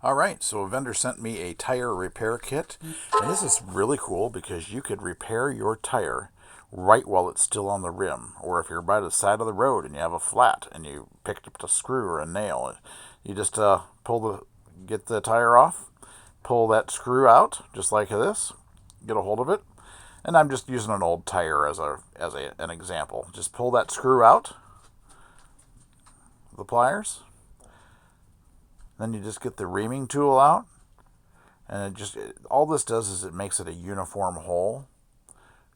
All right, so a vendor sent me a tire repair kit, and this is really cool because you could repair your tire right while it's still on the rim. Or if you're by the side of the road and you have a flat and you picked up a screw or a nail, you just get the tire off, pull that screw out just like this, get a hold of it, and I'm just using an old tire as an example. Just pull that screw out, the pliers. Then you just get the reaming tool out, and all this does is it makes it a uniform hole.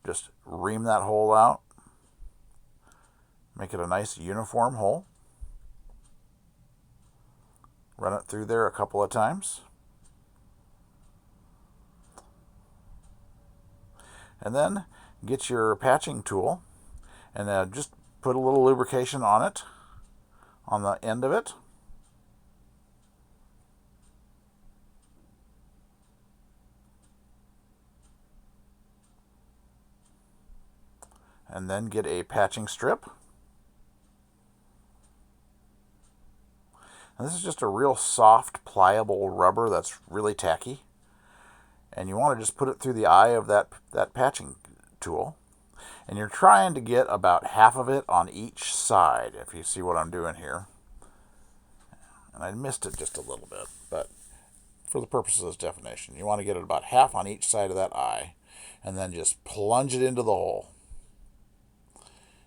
Just ream that hole out, make it a nice uniform hole. Run it through there a couple of times. And then get your patching tool and just put a little lubrication on it, on the end of it. And then get a patching strip. And this is just a real soft, pliable rubber that's really tacky. And you want to just put it through the eye of that patching tool. And you're trying to get about half of it on each side, if you see what I'm doing here. And I missed it just a little bit, but for the purposes of this definition, you want to get it about half on each side of that eye, and then just plunge it into the hole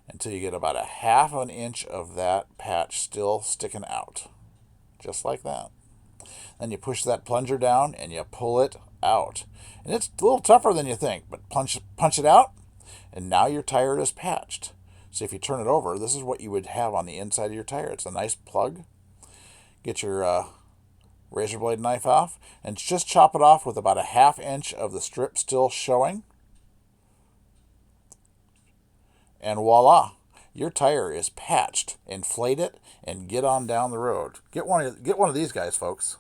until you get about a half an inch of that patch still sticking out, just like that. Then you push that plunger down and you pull it out. And it's a little tougher than you think, but punch it out, and now your tire is patched. So if you turn it over, this is what you would have on the inside of your tire. It's a nice plug. Get your razor blade knife off and just chop it off with about a half inch of the strip still showing. And voila, your tire is patched. Inflate it and get on down the road. Get one of these guys, folks.